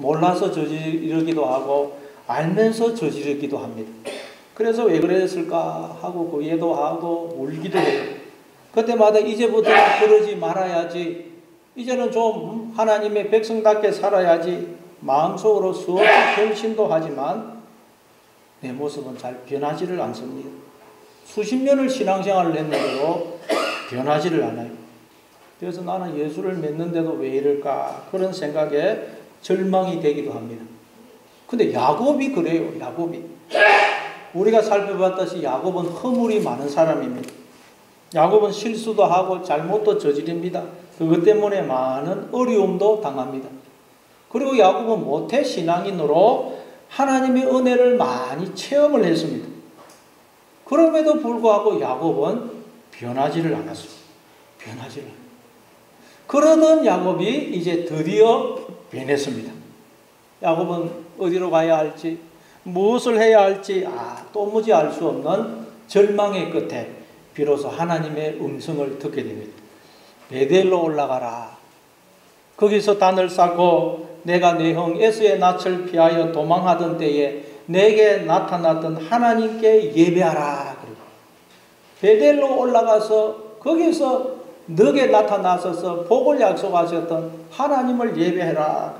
몰라서 저지르기도 하고 알면서 저지르기도 합니다. 그래서 왜 그랬을까 하고 후회도 하고 울기도 해요. 그때마다 이제부터는 그러지 말아야지, 이제는 좀 하나님의 백성답게 살아야지 마음속으로 수없이 결심도 하지만 내 모습은 잘 변하지를 않습니다. 수십 년을 신앙생활을 했는데도 변하지를 않아요. 그래서 나는 예수를 믿는데도 왜 이럴까 그런 생각에 절망이 되기도 합니다. 근데 야곱이 그래요. 야곱이 우리가 살펴봤듯이 야곱은 허물이 많은 사람입니다. 야곱은 실수도 하고 잘못도 저지릅니다. 그것 때문에 많은 어려움도 당합니다. 그리고 야곱은 모태 신앙인으로 하나님의 은혜를 많이 체험을 했습니다. 그럼에도 불구하고 야곱은 변하지를 않았어요. 변하지를 않았어요. 그러던 야곱이 이제 드디어 변했습니다. 야곱은 어디로 가야 할지, 무엇을 해야 할지 도무지 알 수 없는 절망의 끝에 비로소 하나님의 음성을 듣게 됩니다. 베델로 올라가라. 거기서 단을 쌓고 내가 내 형 에서의 낯을 피하여 도망하던 때에 내게 나타났던 하나님께 예배하라. 베델로 올라가서 거기서 너에게 나타나셔서 복을 약속하셨던 하나님을 예배해라.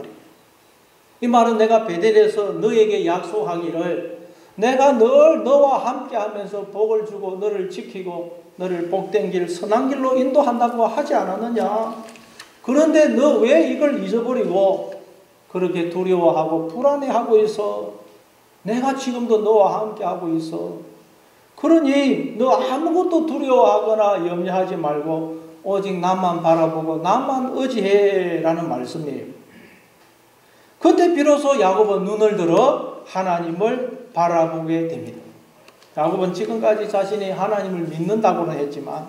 이 말은 내가 베델에서 너에게 약속하기를 내가 늘 너와 함께 하면서 복을 주고 너를 지키고 너를 복된 길 선한 길로 인도한다고 하지 않았느냐. 그런데 너 왜 이걸 잊어버리고 그렇게 두려워하고 불안해하고 있어. 내가 지금도 너와 함께 하고 있어. 그러니 너 아무것도 두려워하거나 염려하지 말고 오직 나만 바라보고 나만 의지해 라는 말씀이에요. 그때 비로소 야곱은 눈을 들어 하나님을 바라보게 됩니다. 야곱은 지금까지 자신이 하나님을 믿는다고는 했지만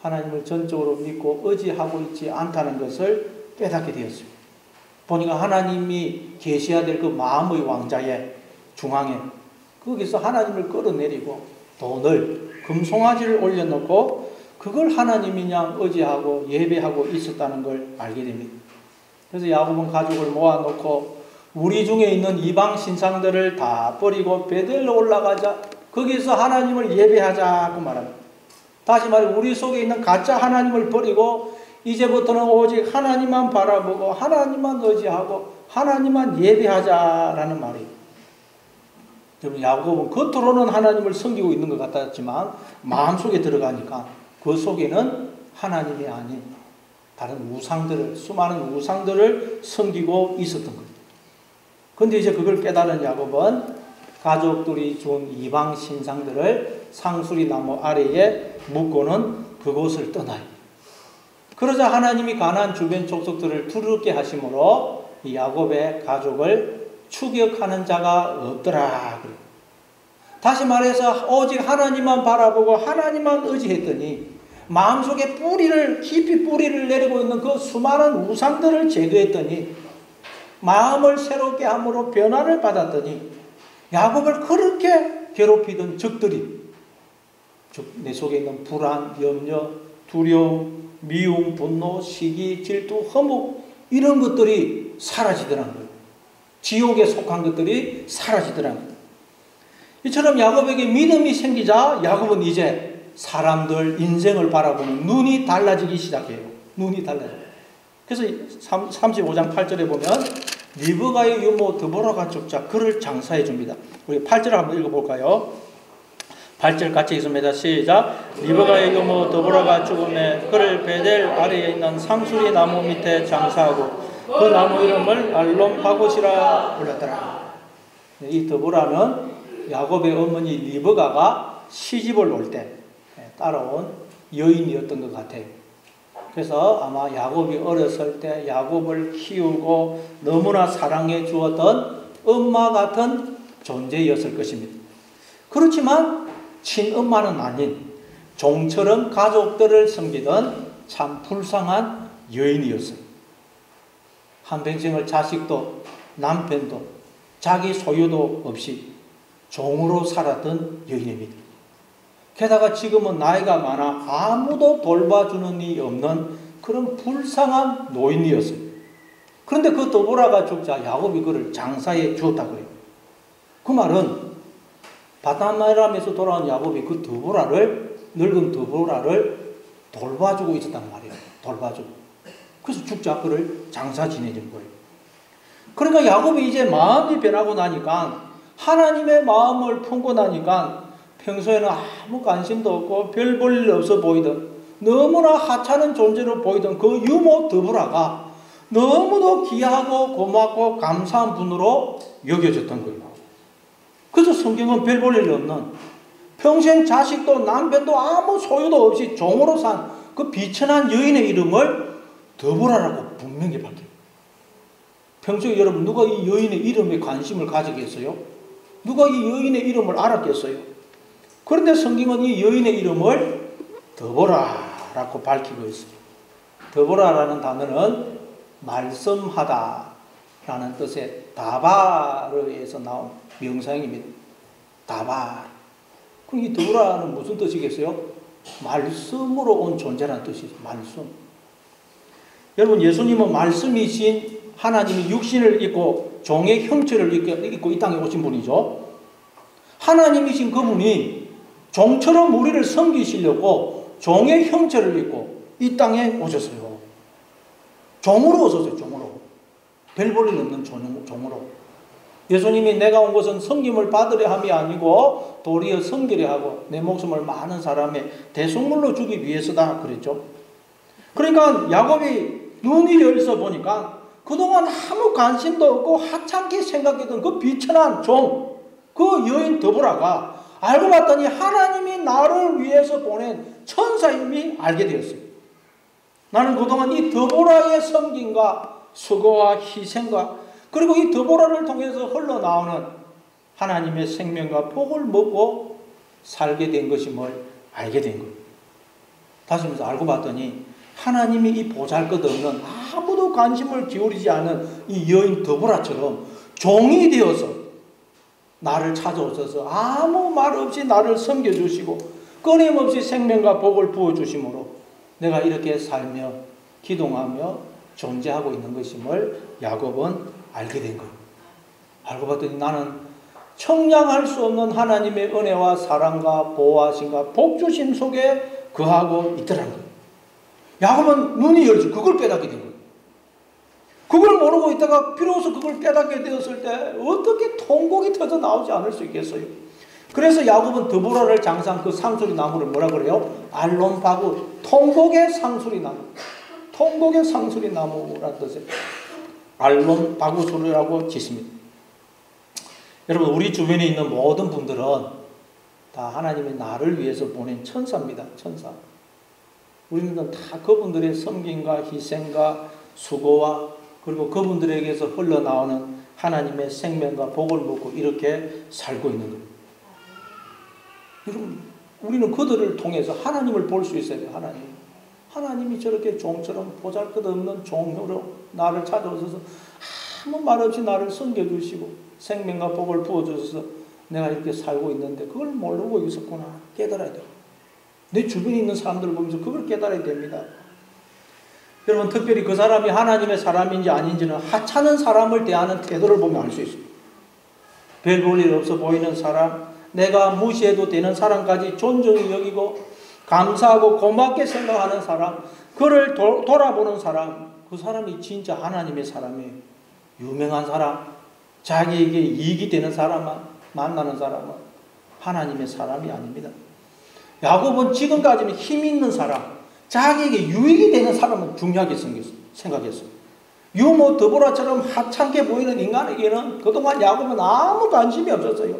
하나님을 전적으로 믿고 의지하고 있지 않다는 것을 깨닫게 되었습니다. 보니까 하나님이 계셔야 될 그 마음의 왕자의 중앙에 거기서 하나님을 끌어내리고 돈을 금송아지를 올려놓고 그걸 하나님이냐 의지하고 예배하고 있었다는 걸 알게 됩니다. 그래서 야곱은 가족을 모아놓고 우리 중에 있는 이방 신상들을 다 버리고 베델로 올라가자. 거기서 하나님을 예배하자고 말합니다. 다시 말해 우리 속에 있는 가짜 하나님을 버리고 이제부터는 오직 하나님만 바라보고 하나님만 의지하고 하나님만 예배하자라는 말이에요. 여러분, 야곱은 겉으로는 하나님을 섬기고 있는 것 같았지만 마음속에 들어가니까 그 속에는 하나님이 아닌 다른 우상들을, 수많은 우상들을 섬기고 있었던 거예요. 그런데 이제 그걸 깨달은 야곱은 가족들이 준 이방 신상들을 상수리 나무 아래에 묶고는 그곳을 떠나요. 그러자 하나님이 가나안 주변 족속들을 두렵게 하심으로 이 야곱의 가족을 추격하는 자가 없더라. 다시 말해서 오직 하나님만 바라보고 하나님만 의지했더니 마음속에 깊이 뿌리를 내리고 있는 그 수많은 우상들을 제거했더니 마음을 새롭게 함으로 변화를 받았더니 야곱을 그렇게 괴롭히던 적들이, 즉 내 속에 있는 불안, 염려, 두려움, 미움, 분노, 시기, 질투, 허무 이런 것들이 사라지더라는 거예요. 지옥에 속한 것들이 사라지더라는 거예요. 이처럼 야곱에게 믿음이 생기자 야곱은 이제 사람들 인생을 바라보는 눈이 달라지기 시작해요. 눈이 달라져요. 그래서 35장 8절에 보면 리브가의 유모 드보라가 죽자 그를 장사해 줍니다. 우리 8절 한번 읽어볼까요? 8절 같이 읽습니다. 시작. 리브가의 유모 드보라가 죽음에 그를 베델 아래에 있는 상수리 나무 밑에 장사하고 그 나무 이름을 알론 바곳이라 불렀더라. 이 드보라는 야곱의 어머니 리브가가 시집을 올 때 따라온 여인이었던 것 같아요. 그래서 아마 야곱이 어렸을 때 야곱을 키우고 너무나 사랑해 주었던 엄마 같은 존재였을 것입니다. 그렇지만 친엄마는 아닌 종처럼 가족들을 섬기던 참 불쌍한 여인이었어요. 한평생을 자식도 남편도 자기 소유도 없이 종으로 살았던 여인입니다. 게다가 지금은 나이가 많아 아무도 돌봐주는 이 없는 그런 불쌍한 노인이었어요. 그런데 그 드보라가 죽자 야곱이 그를 장사해 주었다 그래요. 그 말은 바다나람에서 돌아온 야곱이 그 늙은 드보라를 돌봐주고 있었단 말이에요. 돌봐주고. 그래서 죽자 그를 장사 지내준 거예요. 그러니까 야곱이 이제 마음이 변하고 나니까, 하나님의 마음을 품고 나니까 평소에는 아무 관심도 없고 별 볼 일 없어 보이던, 너무나 하찮은 존재로 보이던 그 유모 드보라가 너무도 귀하고 고맙고 감사한 분으로 여겨졌던 거예요. 그래서 성경은 별 볼 일 없는, 평생 자식도 남편도 아무 소유도 없이 종으로 산 그 비천한 여인의 이름을 드보라라고 분명히 밝혀요. 평소에 여러분 누가 이 여인의 이름에 관심을 가지겠어요? 누가 이 여인의 이름을 알았겠어요? 그런데 성경은 이 여인의 이름을 드보라라고 밝히고 있어요. 드보라라는 단어는 말씀하다 라는 뜻의 다바르에서 나온 명사형입니다. 다바. 그럼 이 드보라는 무슨 뜻이겠어요? 말씀으로 온 존재라는 뜻이죠. 말씀. 여러분, 예수님은 말씀이신 하나님이 육신을 입고 종의 형체를 입고 이 땅에 오신 분이죠. 하나님이신 그분이 종처럼 우리를 섬기시려고 종의 형체를 입고 이 땅에 오셨어요. 종으로 오셨어요. 종으로. 별 볼 일 없는 종으로. 예수님이 내가 온 것은 섬김을 받으려 함이 아니고 도리어 섬기려 하고 내 목숨을 많은 사람의 대속물로 주기 위해서다 그랬죠. 그러니까 야곱이 눈이 열서 보니까 그동안 아무 관심도 없고 하찮게 생각했던 그 비천한 종, 그 여인 드보라가 알고 봤더니 하나님이 나를 위해서 보낸 천사임이 알게 되었어요. 나는 그동안 이 드보라의 섬김과 수고와 희생과 그리고 이 드보라를 통해서 흘러나오는 하나님의 생명과 복을 먹고 살게 된 것임을 알게 된 거예요. 다시 말해서 알고 봤더니 하나님이 이 보잘것없는 아무도 관심을 기울이지 않은 이 여인 드보라처럼 종이 되어서 나를 찾아오셔서 아무 말 없이 나를 섬겨주시고 끊임없이 생명과 복을 부어주심으로 내가 이렇게 살며 기동하며 존재하고 있는 것임을 야곱은 알게 된 거예요. 알고 봤더니 나는 청량할 수 없는 하나님의 은혜와 사랑과 보호하심과 복주심 속에 거하고 있더라는 거예요. 야곱은 눈이 열지 그걸 깨닫게 된 거예요. 그걸 모르고 있다가 비로소 그걸 깨닫게 되었을 때 어떻게 통곡이 터져 나오지 않을 수 있겠어요? 그래서 야곱은 드보라를 장사한 그 상수리 나무를 뭐라 그래요? 알론바구, 통곡의 상수리 나무. 통곡의 상수리 나무라는 뜻이에요. 알론바구수라고 짓습니다. 여러분, 우리 주변에 있는 모든 분들은 다 하나님이 나를 위해서 보낸 천사입니다. 천사. 우리는 다 그분들의 섬김과 희생과 수고와 그리고 그분들에게서 흘러나오는 하나님의 생명과 복을 먹고 이렇게 살고 있는 거예요. 여러분, 우리는 그들을 통해서 하나님을 볼 수 있어야 돼요. 하나님이 저렇게 종처럼 보잘것없는 종으로 나를 찾아오셔서 아무 말 없이 나를 섬겨주시고 생명과 복을 부어주셔서 내가 이렇게 살고 있는데 그걸 모르고 있었구나 깨달아야 돼요. 내 주변에 있는 사람들을 보면서 그걸 깨달아야 됩니다. 여러분, 특별히 그 사람이 하나님의 사람인지 아닌지는 하찮은 사람을 대하는 태도를 보면 알 수 있어요. 별 볼 일 없어 보이는 사람, 내가 무시해도 되는 사람까지 존중히 여기고 감사하고 고맙게 생각하는 사람, 그를 돌아보는 사람, 그 사람이 진짜 하나님의 사람이에요. 유명한 사람, 자기에게 이익이 되는 사람만 만나는 사람은 하나님의 사람이 아닙니다. 야곱은 지금까지는 힘 있는 사람, 자기에게 유익이 되는 사람은 중요하게 생각했어요. 유모 드보라처럼 하찮게 보이는 인간에게는 그동안 야곱은 아무 관심이 없었어요.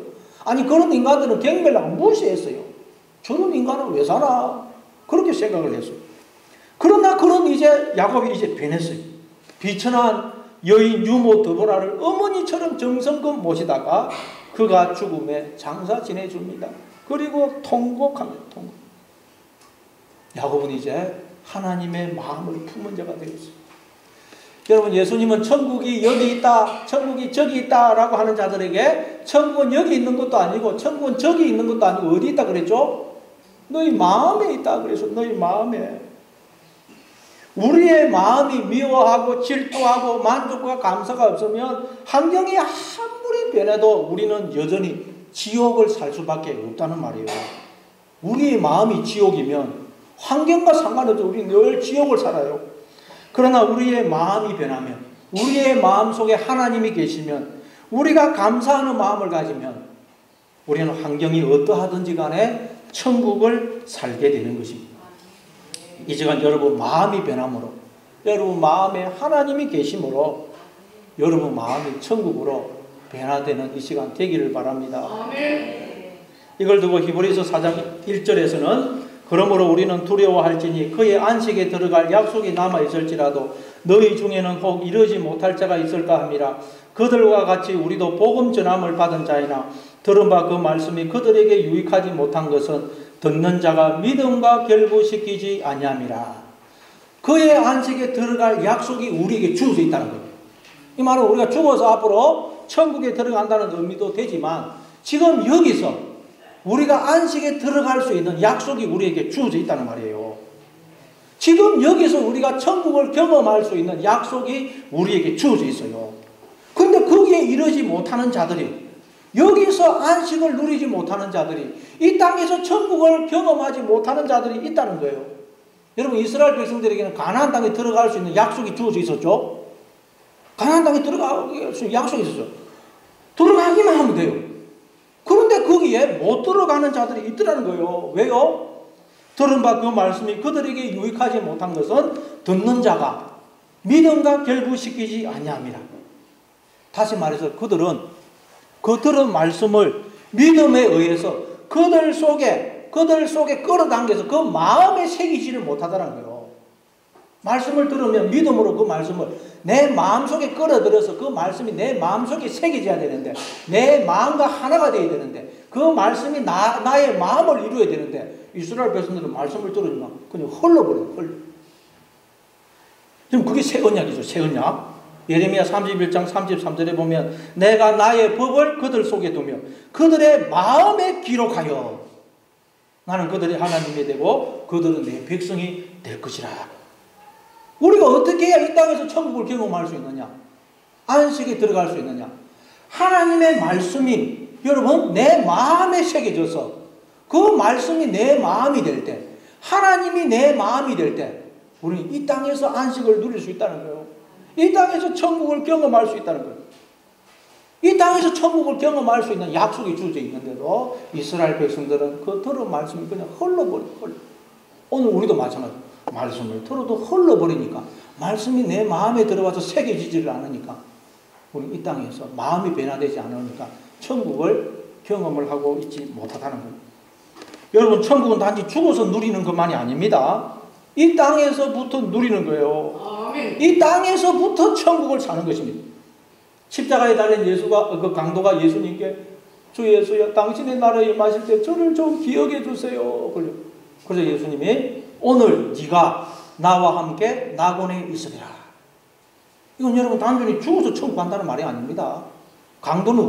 아니, 그런 인간들은 경멸하고 무시했어요. 저런 인간은 왜 사나? 그렇게 생각을 했어요. 그러나 그런 야곱이 이제 변했어요. 비천한 여인 유모 드보라를 어머니처럼 정성껏 모시다가 그가 죽음에 장사 지내줍니다. 그리고 통곡합니다. 통곡. 야곱은 이제 하나님의 마음을 품은 자가 되었어요. 여러분, 예수님은 천국이 여기 있다, 천국이 저기 있다 라고 하는 자들에게 천국은 여기 있는 것도 아니고 천국은 저기 있는 것도 아니고 어디 있다 그랬죠? 너희 마음에 있다 그래서 너희 마음에. 우리의 마음이 미워하고 질투하고 만족과 감사가 없으면 환경이 아무리 변해도 우리는 여전히 지옥을 살 수밖에 없다는 말이에요. 우리의 마음이 지옥이면 환경과 상관없이 우리는 늘 지옥을 살아요. 그러나 우리의 마음이 변하면, 우리의 마음 속에 하나님이 계시면, 우리가 감사하는 마음을 가지면 우리는 환경이 어떠하든지 간에 천국을 살게 되는 것입니다. 이 시간 여러분 마음이 변함으로, 여러분 마음에 하나님이 계심으로 여러분 마음이 천국으로 변화되는 이 시간 되기를 바랍니다. 아멘. 이걸 두고 히브리서 4장 1절에서는 그러므로 우리는 두려워할지니 그의 안식에 들어갈 약속이 남아있을지라도 너희 중에는 혹 이르지 못할 자가 있을까 함이라. 그들과 같이 우리도 복음 전함을 받은 자이나 들은 바 그 말씀이 그들에게 유익하지 못한 것은 듣는 자가 믿음과 결부시키지 아니함이라. 그의 안식에 들어갈 약속이 우리에게 주어져 있다는 거예요. 이 말은 우리가 죽어서 앞으로 천국에 들어간다는 의미도 되지만 지금 여기서 우리가 안식에 들어갈 수 있는 약속이 우리에게 주어져 있다는 말이에요. 지금 여기서 우리가 천국을 경험할 수 있는 약속이 우리에게 주어져 있어요. 근데 거기에 이르지 못하는 자들이, 여기서 안식을 누리지 못하는 자들이, 이 땅에서 천국을 경험하지 못하는 자들이 있다는 거예요. 여러분 이스라엘 백성들에게는 가나안 땅에 들어갈 수 있는 약속이 주어져 있었죠. 가나안 땅에 들어갈 수 있는 약속이 있었죠. 들어가기만 하면 돼요. 그런데 거기에 못 들어가는 자들이 있더라는 거예요. 왜요? 들은 바 그 말씀이 그들에게 유익하지 못한 것은 듣는 자가 믿음과 결부시키지 아니함이라. 다시 말해서 그들은 그 들은 말씀을 믿음에 의해서 그들 속에 끌어당겨서 그 마음에 새기지를 못하더라는 거예요. 말씀을 들으면 믿음으로 그 말씀을 내 마음속에 끌어들여서 그 말씀이 내 마음속에 새겨져야 되는데, 내 마음과 하나가 되어야 되는데, 그 말씀이 나의 마음을 이루어야 되는데, 이스라엘 백성들은 말씀을 들으니까 그냥 흘러버려요. 지금 그게 새 언약이죠. 새 언약. 예레미야 31장 33절에 보면 내가 나의 법을 그들 속에 두며 그들의 마음에 기록하여 나는 그들의 하나님이 되고 그들은 내 백성이 될 것이라. 우리가 어떻게 해야 이 땅에서 천국을 경험할 수 있느냐? 안식에 들어갈 수 있느냐? 하나님의 말씀이 여러분 내 마음에 새겨져서 그 말씀이 내 마음이 될 때, 하나님이 내 마음이 될 때 우리는 이 땅에서 안식을 누릴 수 있다는 거예요. 이 땅에서 천국을 경험할 수 있다는 거예요. 이 땅에서 천국을 경험할 수 있는 약속이 주어져 있는데도 이스라엘 백성들은 그 들은 말씀이 그냥 흘러버려요. 오늘 우리도 마찬가지예요. 말씀을 들어도 흘러버리니까, 말씀이 내 마음에 들어와서 새겨지지를 않으니까, 우리 이 땅에서 마음이 변화되지 않으니까 천국을 경험을 하고 있지 못하다는 거예요. 여러분 천국은 단지 죽어서 누리는 것만이 아닙니다. 이 땅에서부터 누리는 거예요. 이 땅에서부터 천국을 사는 것입니다. 십자가에 달린 예수가, 그 강도가 예수님께 주 예수여 당신의 나라에 임하실 때 저를 좀 기억해 주세요. 그래서 예수님이 오늘 네가 나와 함께 낙원에 있으리라. 이건 여러분 단순히 죽어서 천국 간다는 말이 아닙니다. 강도는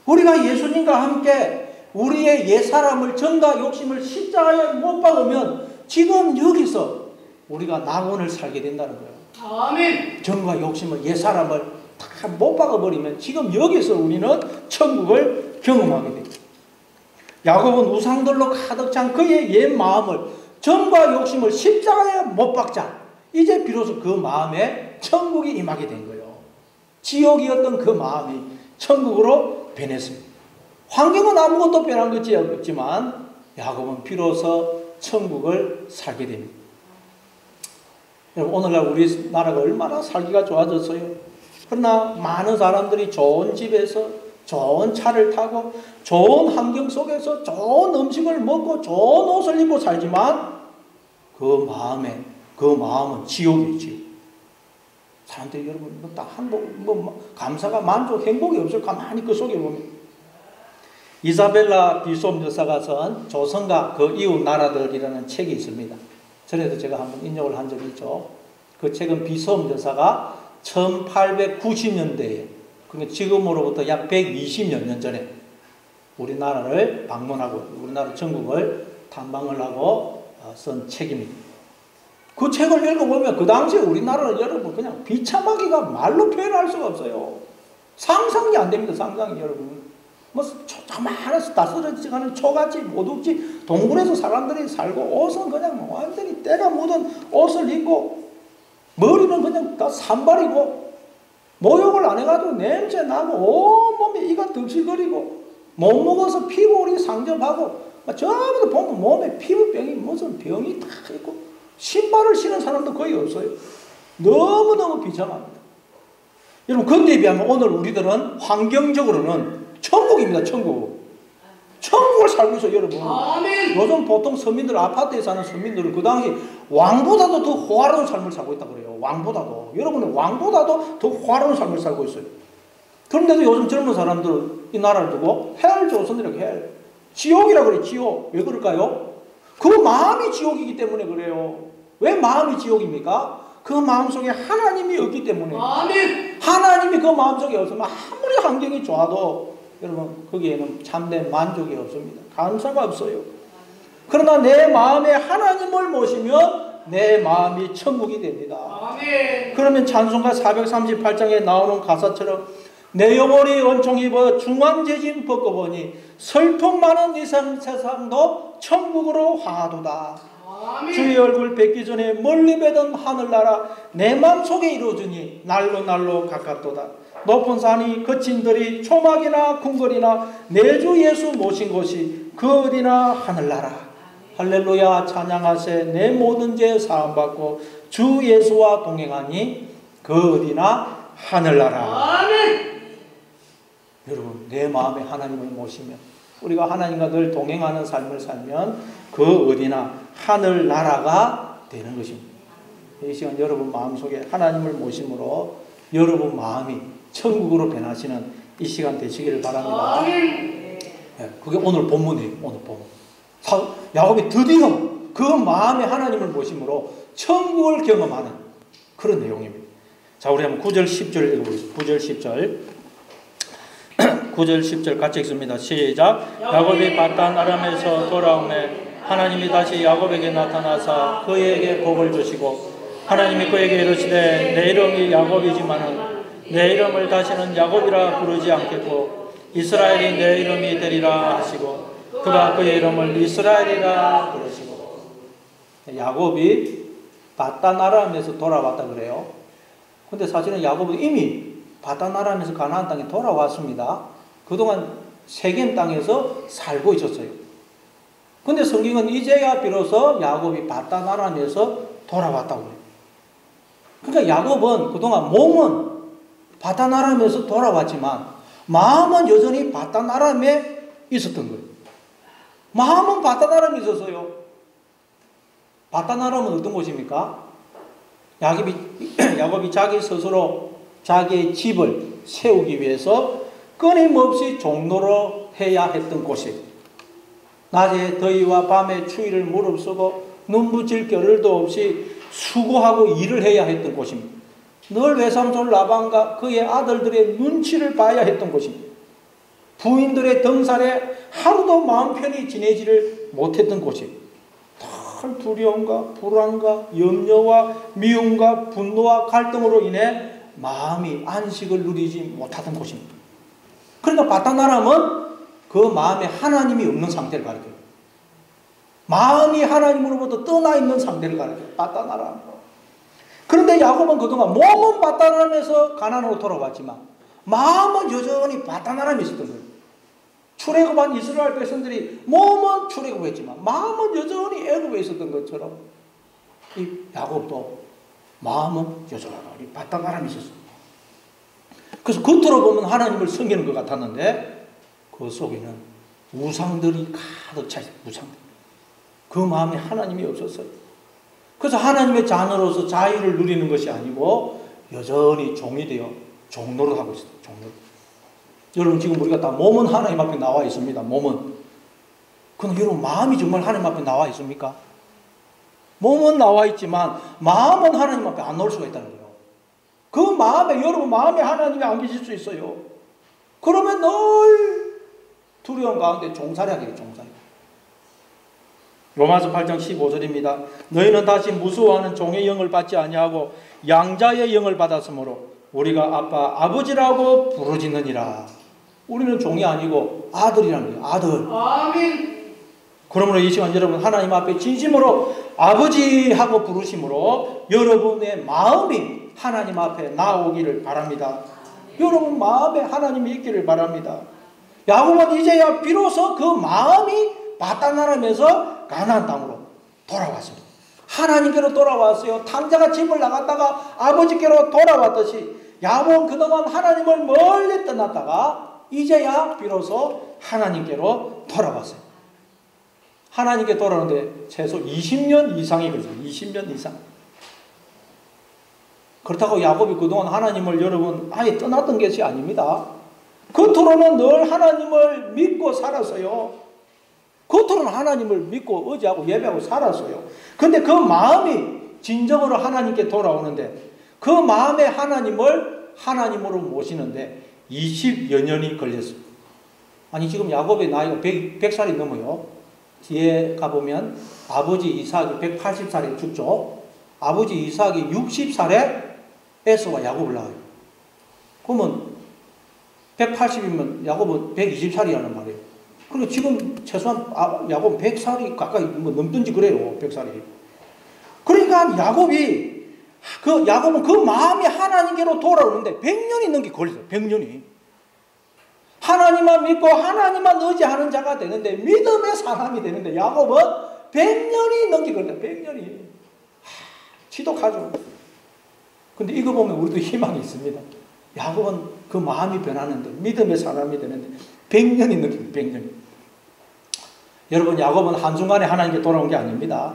우리가 예수님과 함께 우리의 옛사람을, 정과 욕심을 십자가에 못 박으면 지금 여기서 우리가 낙원을 살게 된다는 거예요. 아멘. 정과 욕심을, 옛사람을 다 못 박아버리면 지금 여기서 우리는 천국을 경험하게 됩니다. 야곱은 우상들로 가득 찬 그의 옛 마음을, 정과 욕심을 십자가에 못 박자 이제 비로소 그 마음에 천국이 임하게 된 거예요. 지옥이었던 그 마음이 천국으로 변했습니다. 환경은 아무것도 변한 것이 없지만 야곱은 비로소 천국을 살게 됩니다. 여러분 오늘날 우리나라가 얼마나 살기가 좋아졌어요. 그러나 많은 사람들이 좋은 집에서 좋은 차를 타고 좋은 환경 속에서 좋은 음식을 먹고 좋은 옷을 입고 살지만 그 마음은 지옥이에요. 지옥. 사람들이 여러분 감사가, 만족, 행복이 없을 가만히 그 속에 보면 이사벨라 비숍 여사가 쓴 조선과 그 이웃 나라들이라는 책이 있습니다. 전에도 제가 한번 인용을 한 적이 있죠. 그 책은 비숍 여사가 1890년대에, 그러니까 지금으로부터 약 120여 년 전에 우리나라를 방문하고 우리나라 전국을 탐방을 하고 쓴 책입니다. 그 책을 읽어보면 그 당시에 우리나라는 여러분 그냥 비참하기가 말로 표현할 수가 없어요. 상상이 안 됩니다. 상상이 여러분. 뭐 조그마한 다 쓰러지가는 초가지 모둑지 동굴에서 사람들이 살고 옷은 그냥 완전히 때가 묻은 옷을 입고 머리는 그냥 다 산발이고 모욕을 안 해가지고 냄새 나고 온몸에 이가 득실거리고 못 먹어서 피부울이 상접하고 전부 다 보면 몸에 피부병이 무슨 병이 다 있고 신발을 신은 사람도 거의 없어요. 너무너무 비참합니다. 여러분 그때에 비하면 오늘 우리들은 환경적으로는 천국입니다. 천국. 천국을 살고 있어요. 여러분. 아멘. 요즘 보통 서민들 아파트에 사는 서민들은 그 당시 왕보다도 더 호화로운 삶을 살고 있다고 그래요. 왕보다도. 여러분은 왕보다도 더 호화로운 삶을 살고 있어요. 그런데도 요즘 젊은 사람들은 이 나라를 두고 헬 조선이라고 헬. 지옥이라고 그래요. 지옥. 왜 그럴까요? 그 마음이 지옥이기 때문에 그래요. 왜 마음이 지옥입니까? 그 마음속에 하나님이 없기 때문에. 아멘. 하나님이 그 마음속에 없으면 아무리 환경이 좋아도 여러분 거기에는 참된 만족이 없습니다. 감사가 없어요. 그러나 내 마음에 하나님을 모시면 내 마음이 천국이 됩니다. 아멘. 그러면 찬송가 438장에 나오는 가사처럼 내 영혼이 은총 입어 중환제진 벗고보니 슬픔 많은 이 세상도 천국으로 화도다. 아멘. 주의 얼굴 뵙기 전에 멀리 뵈던 하늘나라 내 마음속에 이루어지니 날로 날로 가깝도다. 높은 산이 거친 들이 초막이나 궁궐이나 내 주 예수 모신 곳이 그 어디나 하늘나라. 할렐루야 찬양하세. 내 모든 죄 사함받고 주 예수와 동행하니 그 어디나 하늘나라. 아멘. 여러분 내 마음에 하나님을 모시면 우리가 하나님과 늘 동행하는 삶을 살면 그 어디나 하늘나라가 되는 것입니다. 이 시간 여러분 마음속에 하나님을 모심으로 여러분 마음이 천국으로 변하시는 이 시간 되시기를 바랍니다. 네, 그게 오늘 본문이에요. 오늘 본문. 야곱이 드디어 그 마음에 하나님을 모심으로 천국을 경험하는 그런 내용입니다. 자, 우리 한번 9절 10절 읽어보겠습니다. 9절 10절 9절 10절 같이 읽습니다. 시작. 야곱이 바단 아람에서 돌아오매 하나님이 다시 야곱에게 나타나사 그에게 복을 주시고 하나님이 그에게 이르시되 내 이름이 야곱이지만은 내 이름을 다시는 야곱이라 부르지 않겠고 이스라엘이 내 이름이 되리라 하시고 그가 그의 이름을 이스라엘이라 부르시고. 야곱이 바단 아람에서 돌아왔다 그래요. 근데 사실은 야곱은 이미 바단 아람에서 가나안 땅에 돌아왔습니다. 그동안 세겜 땅에서 살고 있었어요. 근데 성경은 이제야 비로소 야곱이 바단 아람에서 돌아왔다고 해요. 그러니까 야곱은 그동안 몸은 바단 아람에서 돌아왔지만 마음은 여전히 바단 아람에 있었던 거예요. 마음은 바단 아람에 있었어요. 바단 아람은 어떤 곳입니까? 야곱이 자기 스스로 자기의 집을 세우기 위해서 끊임없이 종로로 해야 했던 곳이에요. 낮에 더위와 밤에 추위를 무릅쓰고 눈부칠 겨를도 없이 수고하고 일을 해야 했던 곳입니다. 늘 외삼촌 라반과 그의 아들들의 눈치를 봐야 했던 곳입니다. 부인들의 등살에 하루도 마음 편히 지내지를 못했던 곳이에요. 늘 두려움과 불안과 염려와 미움과 분노와 갈등으로 인해 마음이 안식을 누리지 못하던 곳입니다. 그러니까 바단 아람은 그 마음에 하나님이 없는 상태를 가리켜요. 마음이 하나님으로부터 떠나 있는 상태를 가리켜요. 바단 아람. 그런데 야곱은 그동안 몸은 바단 아람에서 가나안으로 돌아왔지만 마음은 여전히 바단 아람에 있었던 거예요. 출애굽한 이스라엘 백성들이 몸은 출애굽했지만 마음은 여전히 애굽에 있었던 것처럼 이 야곱도 마음은 여전히 바단 아람에 있었어요. 그래서 겉으로 보면 하나님을 섬기는 것 같았는데 그 속에는 우상들이 가득 차 있어요. 우상들. 그 마음에 하나님이 없었어요. 그래서 하나님의 자녀로서 자유를 누리는 것이 아니고 여전히 종이 되어 종노릇 하고 있어요. 종노릇. 여러분 지금 우리가 다 몸은 하나님 앞에 나와 있습니다. 몸은. 그런데 여러분 마음이 정말 하나님 앞에 나와 있습니까? 몸은 나와 있지만 마음은 하나님 앞에 안 나올 수가 있다는 거예요. 그 마음에 여러분 마음에 하나님이 안 계실 수 있어요. 그러면 늘 두려움 가운데 종살이 하게 돼요. 종살이. 로마서 8장 15절입니다. 너희는 다시 무수하는 종의 영을 받지 아니하고 양자의 영을 받았으므로 우리가 아빠 아버지라고 부르짖느니라. 우리는 종이 아니고 아들이라는 거예요. 아들. 아멘. 그러므로 이 시간 여러분 하나님 앞에 진심으로 아버지 하고 부르심으로 여러분의 마음이 하나님 앞에 나오기를 바랍니다. 여러분 마음에 하나님이 있기를 바랍니다. 야곱은 이제야 비로소 그 마음이 바탕나라면서 가나안 땅으로 돌아왔습니다. 하나님께로 돌아왔어요. 탕자가 집을 나갔다가 아버지께로 돌아왔듯이 야곱은 그동안 하나님을 멀리 떠났다가 이제야 비로소 하나님께로 돌아왔어요. 하나님께 돌아오는데 최소 20년 이상이 걸려요. 20년 이상. 그렇다고 야곱이 그동안 하나님을 여러분 아예 떠났던 것이 아닙니다. 겉으로는 늘 하나님을 믿고 살았어요. 겉으로는 하나님을 믿고 의지하고 예배하고 살았어요. 근데 그 마음이 진정으로 하나님께 돌아오는데 그 마음에 하나님으로 모시는데 20여 년이 걸렸어요. 아니 지금 야곱의 나이가 100살이 넘어요. 뒤에 가보면 아버지 이삭이 180살에 죽죠. 아버지 이삭이 60살에 에서와 야곱을 낳아요. 그러면 180이면 야곱은 120살이라는 말이에요. 그리고 지금 최소한 야곱은 100살이 가까이 넘든지 그래요. 100살이. 그러니까 야곱은 그 마음이 하나님께로 돌아오는데 100년이 넘게 걸렸어요. 100년이. 하나님만 믿고 하나님만 의지하는 자가 되는데 믿음의 사람이 되는데 야곱은 100년이 넘게 걸렸어요. 100년이. 지독하죠. 근데 이거 보면 우리도 희망이 있습니다. 야곱은 그 마음이 변하는데 믿음의 사람이 되는데 100년이 넘깁니다. 100년이. 여러분 야곱은 한순간에 하나님께 돌아온 게 아닙니다.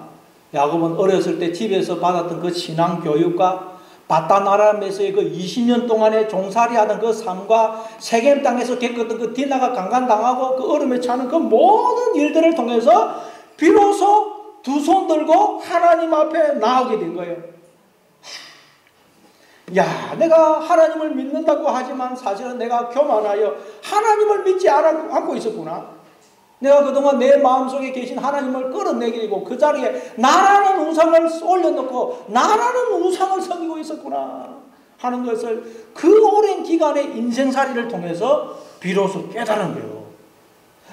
야곱은 어렸을 때 집에서 받았던 그 신앙 교육과 바다나람에서의 그 20년 동안에 종살이하던 그 삶과 세겜 땅에서 겪었던 그 디나가 강간당하고 그 얼음에 차는 그 모든 일들을 통해서 비로소 두 손 들고 하나님 앞에 나오게 된 거예요. 야, 내가 하나님을 믿는다고 하지만 사실은 내가 교만하여 하나님을 믿지 않고 있었구나. 내가 그동안 내 마음속에 계신 하나님을 끌어내기고 그 자리에 나라는 우상을 올려놓고 나라는 우상을 섬기고 있었구나 하는 것을 그 오랜 기간의 인생살이를 통해서 비로소 깨달은 거예요.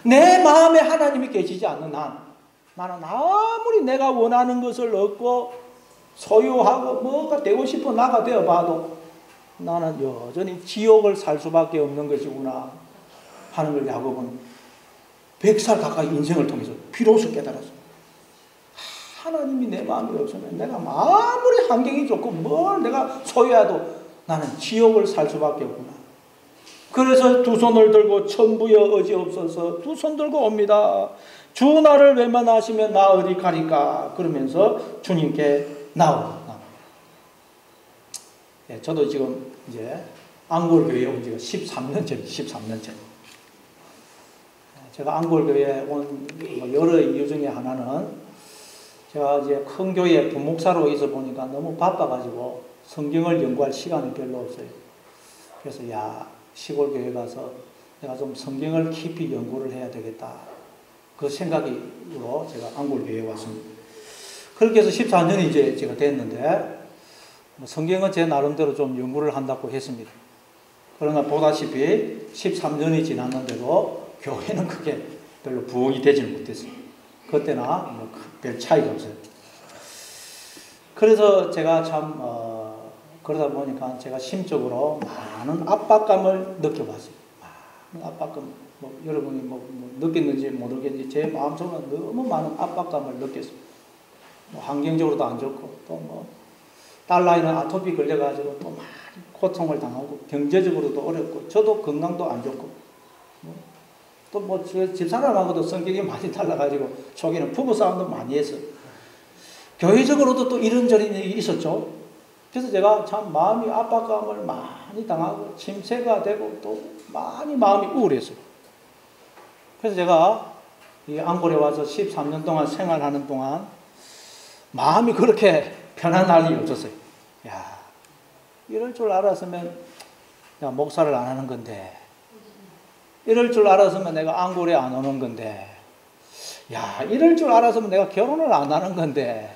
내 마음에 하나님이 계시지 않는 나는 아무리 내가 원하는 것을 얻고 소유하고 뭐가 되고 싶어 나가 되어봐도 나는 여전히 지옥을 살 수밖에 없는 것이구나 하는 걸 야곱은 100살 가까이 인생을 통해서 비로소 깨달았어요. 하나님이 내 마음에 없으면 내가 아무리 환경이 좋고 뭘 내가 소유해도 나는 지옥을 살 수밖에 없구나. 그래서 두 손을 들고 천부여 의지없어서 두 손 들고 옵니다. 주 나를 외면하시면 나 어디 가리까 그러면서 주님께 나옵니다. 예, 저도 지금 이제 앙골교회에 온 지가 13년째. 제가 앙골교회에 온 여러 이유 중에 하나는 제가 이제 큰 교회 부목사로 있어 보니까 너무 바빠가지고 성경을 연구할 시간이 별로 없어요. 그래서 시골 교회 가서 내가 좀 성경을 깊이 연구를 해야 되겠다. 그 생각으로 제가 앙골교회에 왔습니다. 그렇게 해서 14년이 이제 제가 됐는데 성경은 제 나름대로 좀 연구를 한다고 했습니다. 그러나 보다시피 13년이 지났는데도 교회는 그게 별로 부흥이 되지는 못했어요. 그때나 별 차이가 없어요. 그래서 제가 참 그러다 보니까 제가 심적으로 많은 압박감을 느껴봤어요. 많은 압박감. 여러분이 느꼈는지 못 느꼈는지 제 마음속으로 너무 많은 압박감을 느꼈어요. 환경적으로도 안 좋고 또 딸 나이는 아토피 걸려가지고 또 많이 고통을 당하고 경제적으로도 어렵고 저도 건강도 안 좋고 또 집사람하고도 성격이 많이 달라가지고 초기는 부부싸움도 많이 했어요. 교회적으로도 또 이런저런 일이 있었죠. 그래서 제가 참 마음이 압박감을 많이 당하고 침체가 되고 또 많이 마음이 우울했어요. 그래서 제가 이 앙골에 와서 13년 동안 생활하는 동안 마음이 그렇게 편한 날이 없었어요. 이럴 줄 알았으면 내가 목사를 안 하는 건데, 이럴 줄 알았으면 내가 앙골에 안 오는 건데, 야, 이럴 줄 알았으면 내가 결혼을 안 하는 건데,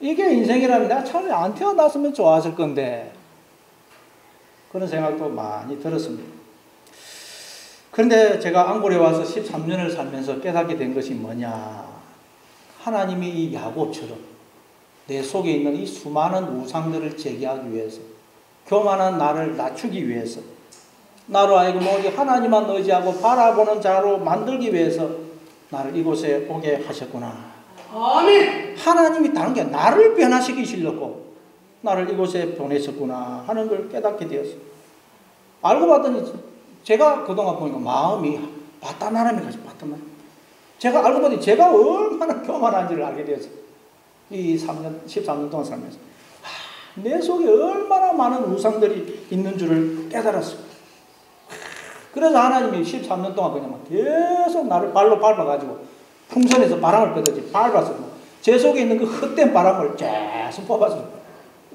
이게 인생이라면 내가 차라리 안 태어났으면 좋았을 건데, 그런 생각도 많이 들었습니다. 그런데 제가 앙골에 와서 13년을 살면서 깨닫게 된 것이 뭐냐. 하나님이 이 야곱처럼 내 속에 있는 이 수많은 우상들을 제기하기 위해서, 교만한 나를 낮추기 위해서, 나로 하여금 오직 하나님만 의지하고 바라보는 자로 만들기 위해서 나를 이곳에 오게 하셨구나. 아멘. 하나님이 다른 게 나를 변화시키시려고 나를 이곳에 보내셨구나 하는 걸 깨닫게 되었어요. 알고 봤더니 제가 그동안 보니까 마음이 바다나람이 가지, 바다나람. 제가 알고 보니 제가 얼마나 교만한지를 알게 되었어요. 이 13년 동안 살면서. 내 속에 얼마나 많은 우상들이 있는 줄을 깨달았어요. 그래서 하나님이 13년 동안 그냥 계속 나를 발로 밟아가지고 풍선에서 바람을 빼듯이 밟았어요. 제 속에 있는 그 헛된 바람을 계속 뽑았어요.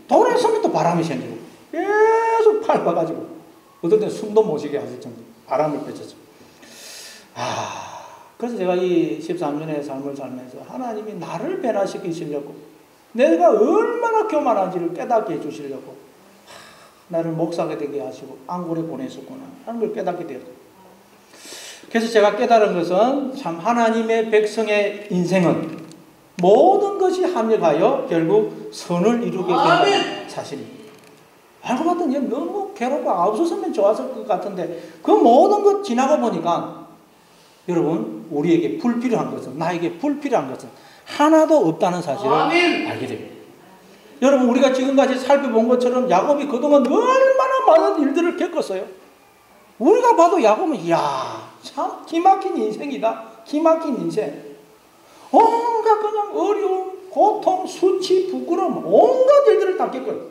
돌아서면 또 바람이 생기고 계속 밟아가지고 어떨 땐 숨도 못 쉬게 하실 정도 바람을 빼줬어요. 그래서 제가 이 13년의 삶을 살면서 하나님이 나를 변화시키시려고, 내가 얼마나 교만한지를 깨닫게 해주시려고 나를 목사가 되게 하시고 앙골에 보내셨구나 하는 걸 깨닫게 되었어요. 그래서 제가 깨달은 것은 참 하나님의 백성의 인생은 모든 것이 합력하여 결국 선을 이루게 된다는 사실입니다. 알고 봤더니 너무 괴롭고 없었으면 좋았을 것 같은데 그 모든 것 지나고 보니까 여러분, 우리에게 불필요한 것은, 나에게 불필요한 것은 하나도 없다는 사실을 알게 됩니다. 여러분, 우리가 지금까지 살펴본 것처럼 야곱이 그동안 얼마나 많은 일들을 겪었어요. 우리가 봐도 야곱은 이야, 참 기막힌 인생이다. 기막힌 인생. 온갖 그냥 어려움, 고통, 수치, 부끄러움, 온갖 일들을 다 겪어요.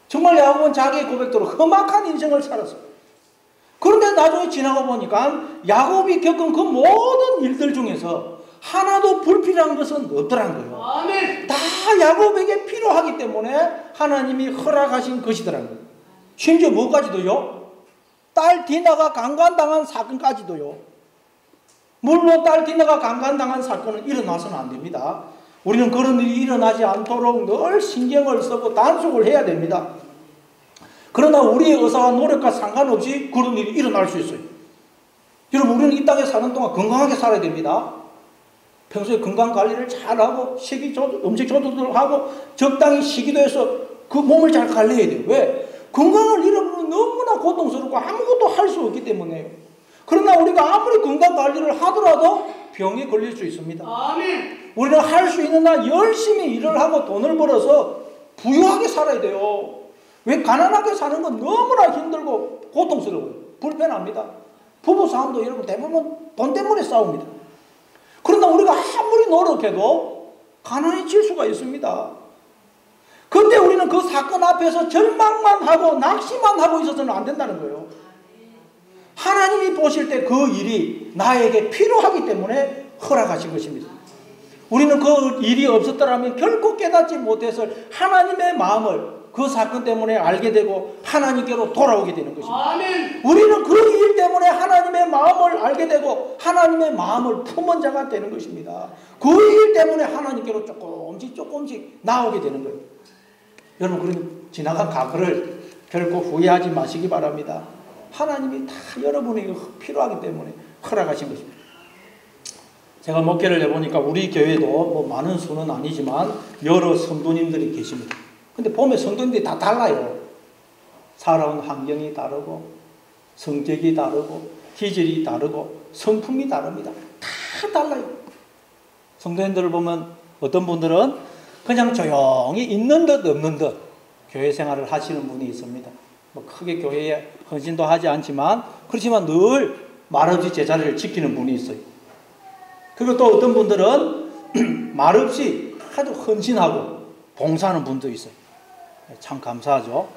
정말 야곱은 자기의 고백대로 험악한 인생을 살았어요. 그런데 나중에 지나고 보니까 야곱이 겪은 그 모든 일들 중에서 하나도 불필요한 것은 없더란 거예요. 아멘. 다 야곱에게 필요하기 때문에 하나님이 허락하신 것이더라고요. 심지어 뭐까지도요? 딸 디나가 강간당한 사건까지도요. 물론 딸 디나가 강간당한 사건은 일어나서는 안 됩니다. 우리는 그런 일이 일어나지 않도록 늘 신경을 쓰고 단속을 해야 됩니다. 그러나 우리의 의사와 노력과 상관없이 그런 일이 일어날 수 있어요. 여러분, 우리는 이 땅에 사는 동안 건강하게 살아야 됩니다. 평소에 건강관리를 잘하고 음식 조절을 하고 적당히 쉬기도 해서 그 몸을 잘 관리해야 돼요. 왜? 건강을 잃어버리면 너무나 고통스럽고 아무것도 할 수 없기 때문에요. 그러나 우리가 아무리 건강관리를 하더라도 병에 걸릴 수 있습니다. 아멘. 우리는 할 수 있는 한 열심히 일을 하고 돈을 벌어서 부유하게 살아야 돼요. 왜? 가난하게 사는 건 너무나 힘들고 고통스러워요. 불편합니다. 부부싸움도 여러분 대부분 돈 때문에 싸웁니다. 그러나 우리가 아무리 노력해도 가난해질 수가 있습니다. 그런데 우리는 그 사건 앞에서 절망만 하고 낙심만 하고 있어서는 안 된다는 거예요. 하나님이 보실 때 그 일이 나에게 필요하기 때문에 허락하신 것입니다. 우리는 그 일이 없었더라면 결코 깨닫지 못했을 하나님의 마음을 그 사건 때문에 알게 되고 하나님께로 돌아오게 되는 것입니다. 아멘. 우리는 그 일 때문에 하나님의 마음을 알게 되고 하나님의 마음을 품은 자가 되는 것입니다. 그 일 때문에 하나님께로 조금씩 나오게 되는 거예요. 여러분, 그런 지나간 과거를 결코 후회하지 마시기 바랍니다. 하나님이 다 여러분에게 필요하기 때문에 허락하신 것입니다. 제가 목회를 해보니까 우리 교회도 뭐 많은 수는 아니지만 여러 성도님들이 계십니다. 근데 보면 성도님들이 다 달라요. 살아온 환경이 다르고 성격이 다르고 기질이 다르고 성품이 다릅니다. 다 달라요. 성도님들을 보면 어떤 분들은 그냥 조용히 있는 듯 없는 듯 교회 생활을 하시는 분이 있습니다. 뭐 크게 교회에 헌신도 하지 않지만 그렇지만 늘 말없이 제자리를 지키는 분이 있어요. 그리고 또 어떤 분들은 말없이 아주 헌신하고 봉사하는 분도 있어요. 참 감사하죠.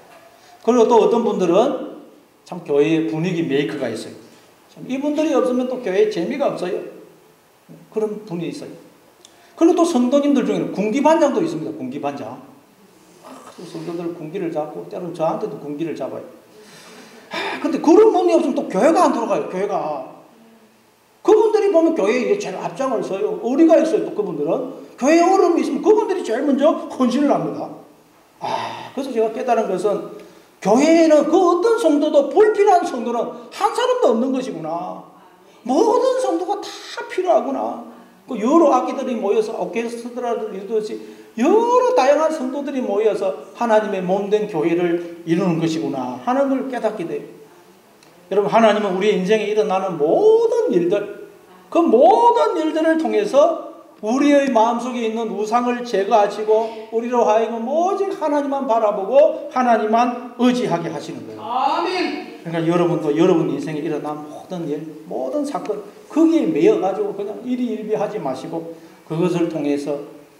그리고 또 어떤 분들은 참 교회의 분위기 메이커가 있어요. 참 이분들이 없으면 또 교회에 재미가 없어요. 그런 분이 있어요. 그리고 또 성도님들 중에는 군기반장도 있습니다. 군기반장. 성도들 군기를 잡고 때로는 저한테도 군기를 잡아요. 근데 그런 분이 없으면 또 교회가 안 돌아가요. 교회가. 그분들이 보면 교회에 제일 앞장을 서요. 의리가 있어요. 또 그분들은 교회에 어려움이 있으면 그분들이 제일 먼저 헌신을 합니다. 그래서 제가 깨달은 것은 교회에는 그 어떤 성도도 불필요한 성도는 한 사람도 없는 것이구나. 모든 성도가 다 필요하구나. 그 여러 악기들이 모여서 오케스트라를 이루듯이 여러 다양한 성도들이 모여서 하나님의 몸된 교회를 이루는 것이구나 하는 걸 깨닫게 돼요. 여러분, 하나님은 우리 인생에 일어나는 모든 일들, 그 모든 일들을 통해서 우리의 마음속에 있는 우상을 제거하시고 우리로 하여금 오직 하나님만 바라보고 하나님만 의지하게 하시는 거예요. 아멘. 그러니까 여러분도 여러분 인생에 일어난 모든 일, 모든 사건 거기에 매여가지고 그냥 일희일비하지 마시고 그것을 통해서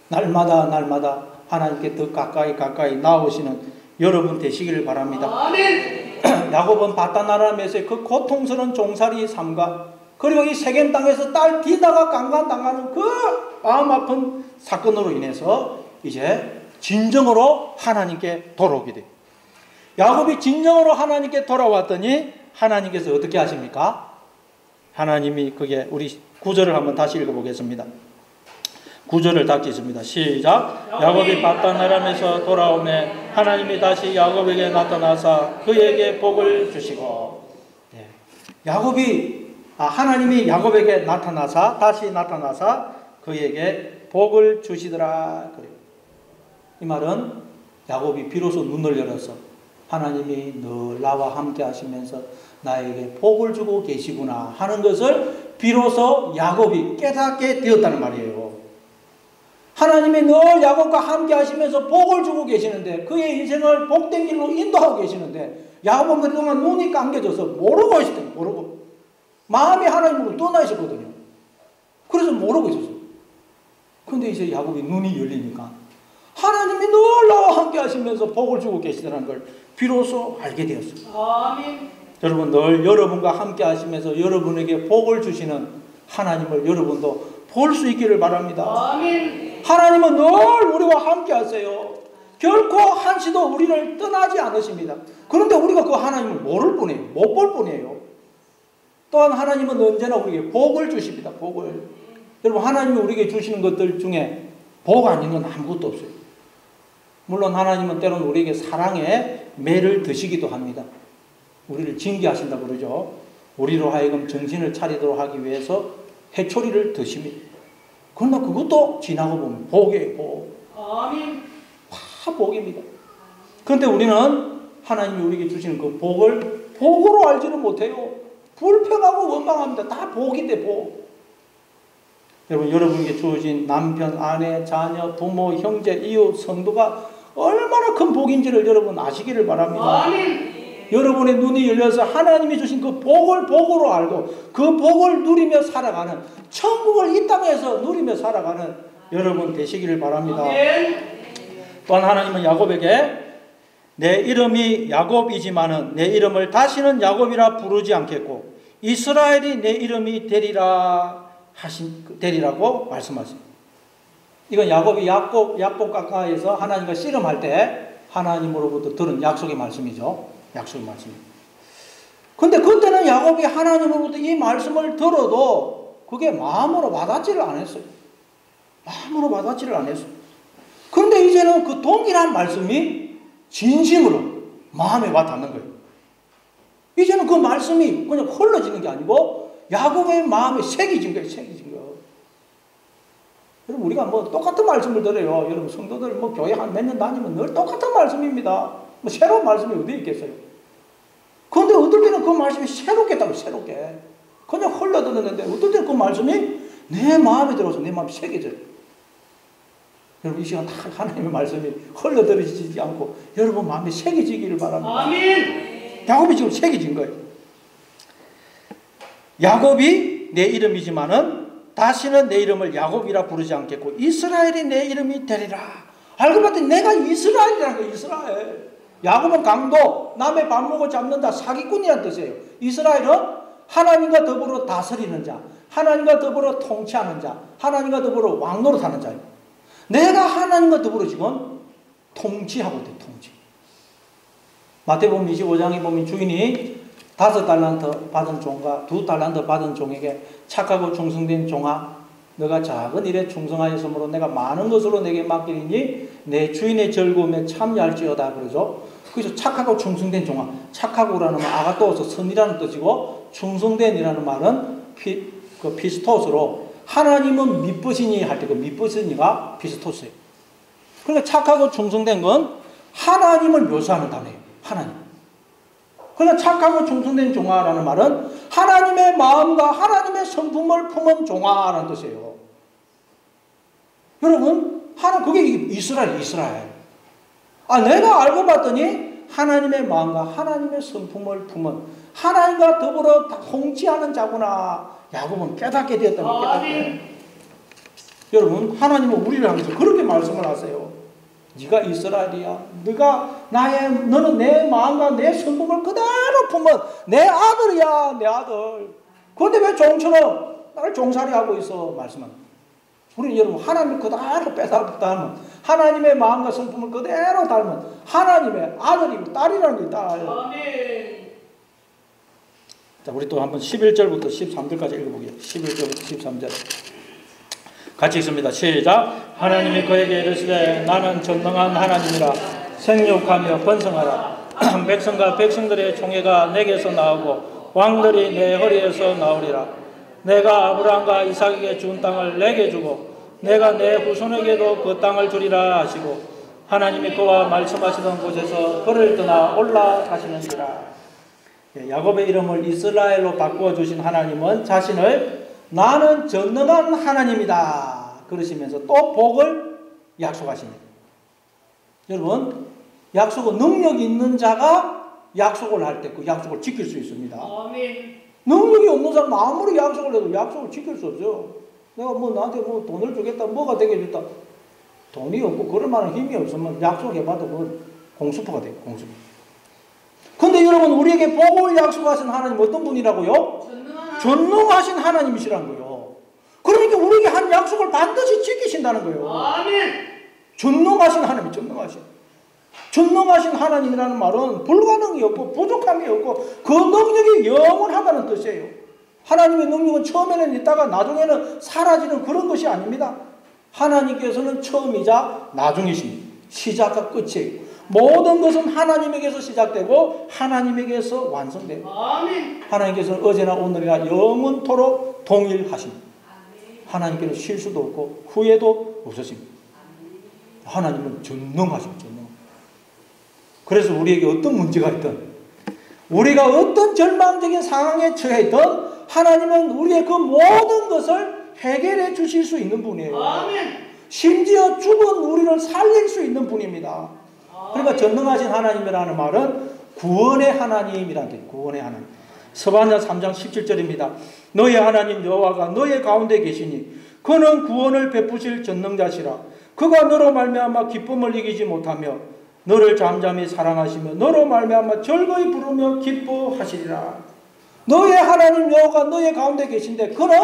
날마다 하나님께 더 가까이 나오시는 여러분 되시기를 바랍니다. 아멘. 야곱은 바다나람에서의 그 고통스러운 종살이 삶과 그리고 이 세겜 땅에서 딸 디나가 강간당하는 그 마음 아픈 사건으로 인해서 이제 진정으로 하나님께 돌아오게 돼요. 야곱이 진정으로 하나님께 돌아왔더니 하나님께서 어떻게 하십니까? 하나님이 그게 우리 9절을 한번 다시 읽어보겠습니다. 9절을 다 읽습니다. 시작. 야곱이 바다나람에서 돌아오매 하나님이 다시 야곱에게 나타나사 그에게 복을 주시고, 하나님이 야곱에게 나타나사 다시 나타나사 그에게 복을 주시더라. 그래요. 이 말은 야곱이 비로소 눈을 열어서 하나님이 늘 나와 함께 하시면서 나에게 복을 주고 계시구나 하는 것을 비로소 야곱이 깨닫게 되었다는 말이에요. 하나님이 늘 야곱과 함께 하시면서 복을 주고 계시는데 그의 인생을 복된 길로 인도하고 계시는데 야곱은 그동안 눈이 감겨져서 모르고 있었대요. 모르고. 마음이 하나님으로 떠나 있었거든요. 그래서 모르고 있었어요. 그런데 이제 야곱이 눈이 열리니까 하나님이 늘 나와 함께 하시면서 복을 주고 계시다는 걸 비로소 알게 되었습니다. 아멘. 여러분, 늘 여러분과 함께 하시면서 여러분에게 복을 주시는 하나님을 여러분도 볼 수 있기를 바랍니다. 아멘. 하나님은 늘 우리와 함께 하세요. 결코 한시도 우리를 떠나지 않으십니다. 그런데 우리가 그 하나님을 모를 뿐이에요. 못 볼 뿐이에요. 또한 하나님은 언제나 우리에게 복을 주십니다. 복을. 여러분, 하나님이 우리에게 주시는 것들 중에 복 아닌 건 아무것도 없어요. 물론 하나님은 때로는 우리에게 사랑의 매를 드시기도 합니다. 우리를 징계하신다 그러죠. 우리로 하여금 정신을 차리도록 하기 위해서 해초리를 드십니다. 그러나 그것도 지나고 보면 복이에요. 복. 아멘. 다 복입니다. 그런데 우리는 하나님이 우리에게 주시는 그 복을 복으로 알지는 못해요. 불평하고 원망합니다. 다 복인데 복. 여러분, 여러분에게 주어진 남편, 아내, 자녀, 부모, 형제, 이웃, 성도가 얼마나 큰 복인지를 여러분 아시기를 바랍니다. 아멘. 여러분의 눈이 열려서 하나님이 주신 그 복을 복으로 알고 그 복을 누리며 살아가는, 천국을 이 땅에서 누리며 살아가는 여러분 되시기를 바랍니다. 아멘. 또한 하나님은 야곱에게 내 이름이 야곱이지만은 내 이름을 다시는 야곱이라 부르지 않겠고 이스라엘이 내 이름이 되리라고 말씀하십니다. 이건 야곱이 야곱 가까이에서 하나님과 씨름할 때 하나님으로부터 들은 약속의 말씀이죠. 약속의 말씀입니다. 근데 그때는 야곱이 하나님으로부터 이 말씀을 들어도 그게 마음으로 와닿지를 않았어요. 마음으로 와닿지를 않았어요. 그런데 이제는 그 동일한 말씀이 진심으로 마음에 와닿는 거예요. 이제는 그 말씀이 그냥 흘러지는 게 아니고 야곱의 마음에 새겨진 거예요. 새겨진 거예요. 여러분, 우리가 뭐 똑같은 말씀을 들어요. 여러분, 성도들 뭐 교회 한 몇 년 다니면 늘 똑같은 말씀입니다. 뭐 새로운 말씀이 어디 있겠어요? 그런데 어떨 때는 그 말씀이 새롭겠다고, 새롭게. 그냥 흘러들었는데 어떨 때는 그 말씀이 내 마음에 들어서 내 마음에 새겨져요. 여러분, 이 시간 다 하나님의 말씀이 흘러들어지지 않고 여러분 마음에 새겨지기를 바랍니다. 아멘. 야곱이 지금 새겨진 거예요. 야곱이 내 이름이지만은 다시는 내 이름을 야곱이라 부르지 않겠고 이스라엘이 내 이름이 되리라. 알고 봤더니 내가 이스라엘이라는 거예요. 이스라엘. 야곱은 강도, 남의 발목을 잡는다, 사기꾼이라는 뜻이에요. 이스라엘은 하나님과 더불어 다스리는 자, 하나님과 더불어 통치하는 자, 하나님과 더불어 왕노릇하는 자예요. 내가 하나님과 더불어 지금 통치하고 있대. 통치. 마태복음 25장에 보면 주인이 5달란트 받은 종과 2달란트 받은 종에게 착하고 충성된 종아, 너가 작은 일에 충성하였으므로 내가 많은 것으로 내게 맡기니 내 주인의 즐거움에 참여할지어다. 그러죠. 그래서 착하고 충성된 종아, 착하고라는 말 아가토스 선이라는 뜻이고, 충성된이라는 말은 피스토스로, 하나님은 미쁘시니 할 때 그 미쁘시니가 피스토스예요. 그러니까 착하고 충성된 건 하나님을 묘사하는 단어예요. 하나님. 그러니까 착하고 충성된 종아라는 말은 하나님의 마음과 하나님의 성품을 품은 종아라는 뜻이에요. 여러분, 그게 이스라엘. 내가 알고 봤더니 하나님의 마음과 하나님의 성품을 품은, 하나님과 더불어 홍치하는 자구나. 야곱은 깨닫게 되었다면 깨닫게. 여러분, 하나님은 우리를 향해서 그렇게 말씀을 하세요. 네가 이스라엘이야. 너는 내 마음과 내 성품을 그대로 품은 내 아들이야, 내 아들. 그런데 왜 종처럼 나를 종살이하고 있어? 말씀은. 우리 여러분, 하나님을 그대로 닮은, 하나님의 마음과 성품을 그대로 닮은 하나님의 아들이고 딸이라는 거예요, 딸. 아멘. 자, 우리 또 한번 11절부터 13절까지 읽어보게요. 11절부터 13절. 같이 읽습니다. 시작. 하나님이 그에게 이르시되 나는 전능한 하나님이라. 생육하며 번성하라. 백성과 백성들의 총회가 내게서 나오고 왕들이 내 허리에서 나오리라. 내가 아브라함과 이삭에게 준 땅을 내게 주고 내가 내 후손에게도 그 땅을 주리라 하시고, 하나님이 그와 말씀하시던 곳에서 그를 떠나 올라가시는지라. 야곱의 이름을 이스라엘로 바꾸어 주신 하나님은 자신을 나는 전능한 하나님이다 그러시면서 또 복을 약속하십니다. 여러분, 약속은 능력이 있는 자가 약속을 할 때 그 약속을 지킬 수 있습니다. 아멘. 능력이 없는 사람 아무리 약속을 해도 약속을 지킬 수 없어요. 내가 나한테 돈을 주겠다, 뭐가 되게 줬다. 돈이 없고 그럴 만한 힘이 없으면 약속해봐도 그건 공수포가 돼요. 공수포. 근데 여러분, 우리에게 복을 약속하신 하나님 어떤 분이라고요? 전능하신 하나님이시라는 거예요. 그러니까 우리에게 한 약속을 반드시 지키신다는 거예요. 아멘. 전능하신 하나님, 전능하신 하나님이라는 말은 불가능이 없고 부족함이 없고 그 능력이 영원하다는 뜻이에요. 하나님의 능력은 처음에는 있다가 나중에는 사라지는 그런 것이 아닙니다. 하나님께서는 처음이자 나중이십니다. 시작과 끝이에요. 모든 것은 하나님에게서 시작되고 하나님에게서 완성돼요. 아멘. 하나님께서는 어제나 오늘이나 영원토록 동일하십니다. 하나님께는 실수도 없고 후회도 없으십니다. 하나님은 전능하십니다. 그래서 우리에게 어떤 문제가 있든, 우리가 어떤 절망적인 상황에 처해 있든 하나님은 우리의 그 모든 것을 해결해 주실 수 있는 분이에요. 아멘. 심지어 죽은 우리를 살릴 수 있는 분입니다. 그러니까 전능하신 하나님이라는 말은 구원의 하나님이라는 뜻이에요. 구원의 하나님. 스바냐 3장 17절입니다. 너의 하나님 여호와가 너의 가운데 계시니 그는 구원을 베푸실 전능자시라. 그가 너로 말미암아 기쁨을 이기지 못하며 너를 잠잠히 사랑하시며 너로 말미암아 즐거이 부르며 기뻐하시리라. 너의 하나님 여호와가 너의 가운데 계신데 그는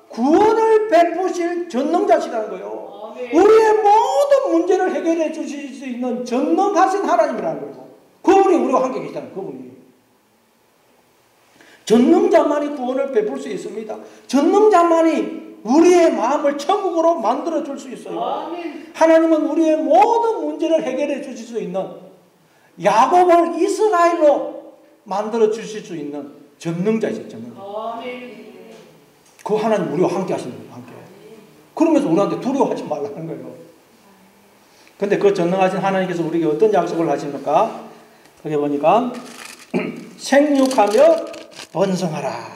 구원을 베푸실 전능자시라는 거예요. 우리의 모든 문제를 해결해 주실 수 있는 전능하신 하나님이라는 거예요. 그분이 우리와 함께 계시다는 그분이. 전능자만이 구원을 베풀 수 있습니다. 전능자만이 우리의 마음을 천국으로 만들어 줄 수 있어요. 아멘. 하나님은 우리의 모든 문제를 해결해 주실 수 있는, 야곱을 이스라엘로 만들어 주실 수 있는 전능자이죠. 전능자. 그 하나님 우리와 함께 하시는 거예요. 함께. 그러면서 우리한테 두려워하지 말라는 거예요. 근데 그 전능하신 하나님께서 우리에게 어떤 약속을 하십니까? 거기 보니까 생육하며 번성하라.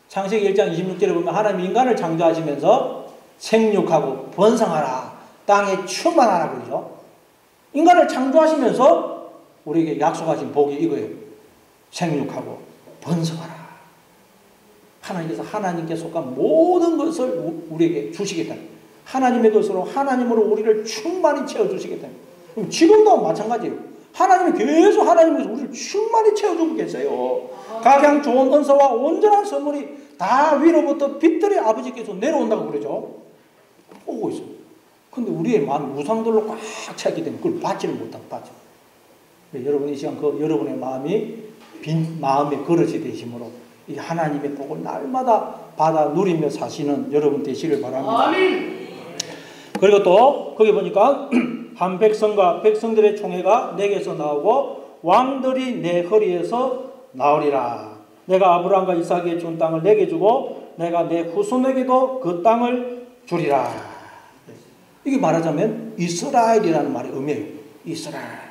창세기 1장 26절에 보면 하나님 인간을 창조하시면서 생육하고 번성하라. 땅에 충만하라 그러죠. 인간을 창조하시면서 우리에게 약속하신 복이 이거예요. 생육하고 번성하라. 하나님께서 하나님께 속한 모든 것을 우리에게 주시겠다. 하나님의 것으로 하나님으로 우리를 충만히 채워주시겠다. 지금도 마찬가지예요. 하나님이 계속 하나님께서 우리를 충만히 채워주고 계세요. 가장 좋은 은사와 온전한 선물이 다 위로부터 빛들의 아버지께서 내려온다고 그러죠. 오고 있어요. 근데 우리의 마음이 우상들로 꽉 차있기 때문에 그걸 받지를 못하고 받죠. 여러분 이 시간 그 여러분의 마음이 빈 마음의 그릇이 되심으로 이 하나님의 복을 날마다 받아 누리며 사시는 여러분 되시길 바랍니다. 아멘. 그리고 또 거기 보니까 한 백성과 백성들의 총회가 내게서 나오고 왕들이 내 허리에서 나오리라. 내가 아브라함과 이삭에게 준 땅을 내게 주고 내가 내 후손에게도 그 땅을 주리라. 이게 말하자면 이스라엘이라는 말의 의미예요. 이스라엘.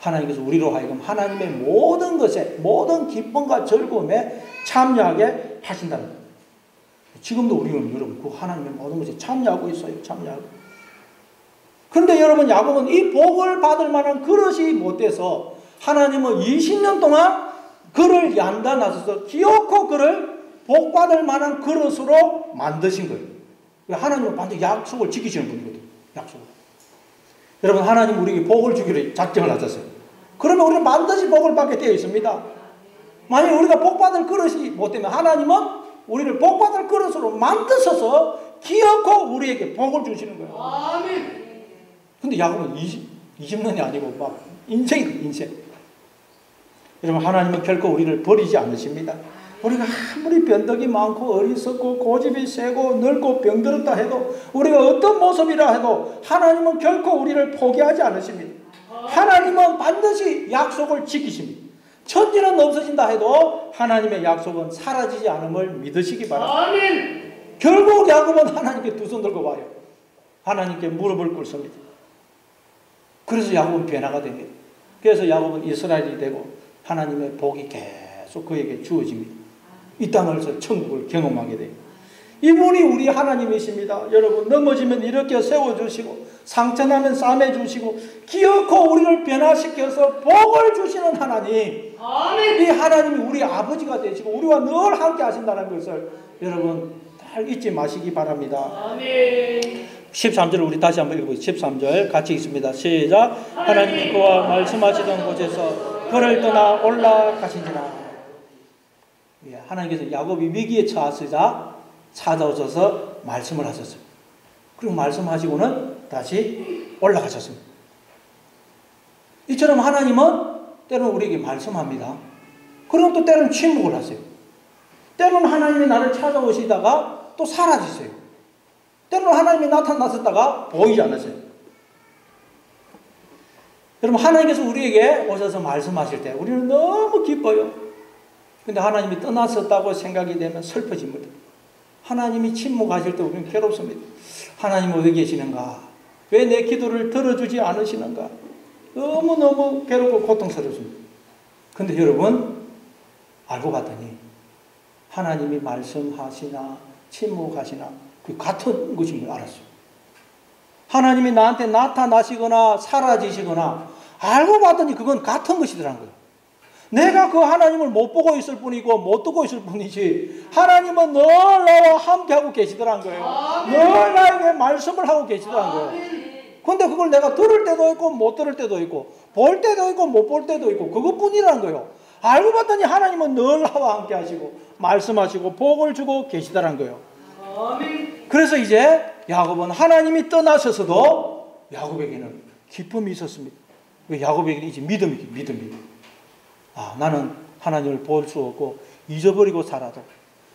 하나님께서 우리로 하여금 하나님의 모든 것에 모든 기쁨과 즐거움에 참여하게 하신다는 거예요. 지금도 우리는 여러분 그 하나님의 모든 것에 참여하고 있어요. 참여하고. 그런데 여러분 야곱은 이 복을 받을 만한 그릇이 못 돼서 하나님은 20년 동안 그를 양다 나서서 기어코 그를 복 받을 만한 그릇으로 만드신 거예요. 하나님은 반드시 약속을 지키시는 분이거든요. 약속을. 여러분 하나님 우리에게 복을 주기로 작정을 하셨어요. 그러면 우리는 반드시 복을 받게 되어 있습니다. 만약 우리가 복 받을 그릇이 못 되면 하나님은 우리를 복 받을 그릇으로 만드셔서 기어코 우리에게 복을 주시는 거예요. 아멘. 근데 야곱은 20년이 아니고 막 인생이에요. 인생. 여러분 하나님은 결코 우리를 버리지 않으십니다. 우리가 아무리 변덕이 많고 어리석고 고집이 세고 늙고 병들었다 해도 우리가 어떤 모습이라 해도 하나님은 결코 우리를 포기하지 않으십니다. 하나님은 반드시 약속을 지키십니다. 천지는 없어진다 해도 하나님의 약속은 사라지지 않음을 믿으시기 바랍니다. 아멘. 결국 야곱은 하나님께 두 손 들고 와요. 하나님께 무릎을 꿇습니다. 그래서 야곱은 변화가 됩니다. 그래서 야곱은 이스라엘이 되고 하나님의 복이 계속 그에게 주어집니다. 이 땅에서 천국을 경험하게 돼요. 이분이 우리 하나님이십니다. 여러분 넘어지면 이렇게 세워주시고 상처나면 싸매주시고 기어코 우리를 변화시켜서 복을 주시는 하나님. 아멘. 이 하나님이 우리 아버지가 되시고 우리와 늘 함께 하신다는 것을 여러분 잘 잊지 마시기 바랍니다. 아멘. 13절을 우리 다시 한번 읽어보겠습니다. 13절 같이 읽습니다. 시작. 하나님이 그와 말씀하시던 곳에서 그를 떠나 올라가신지라. 하나님께서 야곱이 위기에 처하시자 찾아오셔서 말씀을 하셨어요. 그리고 말씀하시고는 다시 올라가셨습니다. 이처럼 하나님은 때로는 우리에게 말씀합니다. 그리고 또 때로는 침묵을 하세요. 때로는 하나님이 나를 찾아오시다가 또 사라지세요. 때로는 하나님이 나타나셨다가 보이지 않으세요. 여러분 하나님께서 우리에게 오셔서 말씀하실 때 우리는 너무 기뻐요. 근데 하나님이 떠나셨다고 생각이 되면 슬퍼집니다. 하나님이 침묵하실 때 우리는 괴롭습니다. 하나님 어디 계시는가? 왜 내 기도를 들어주지 않으시는가? 너무너무 괴롭고 고통스럽습니다. 근데 여러분 알고 봤더니 하나님이 말씀하시나 침묵하시나 그 같은 것인 걸 알았어요. 하나님이 나한테 나타나시거나 사라지시거나 알고 봤더니 그건 같은 것이더라는 거예요. 내가 그 하나님을 못 보고 있을 뿐이고 못 듣고 있을 뿐이지 하나님은 늘 나와 함께하고 계시더라는 거예요. 늘 나에게 말씀을 하고 계시더라는 거예요. 근데 그걸 내가 들을 때도 있고 못 들을 때도 있고 볼 때도 있고 못 볼 때도 있고 그것뿐이라는 거예요. 알고 봤더니 하나님은 늘 나와 함께 하시고 말씀하시고 복을 주고 계시더라는 거예요. 그래서 이제 야곱은 하나님이 떠나셔서도 야곱에게는 기쁨이 있었습니다. 야곱에게는 이제 믿음이. 아, 나는 하나님을 볼 수 없고 잊어버리고 살아도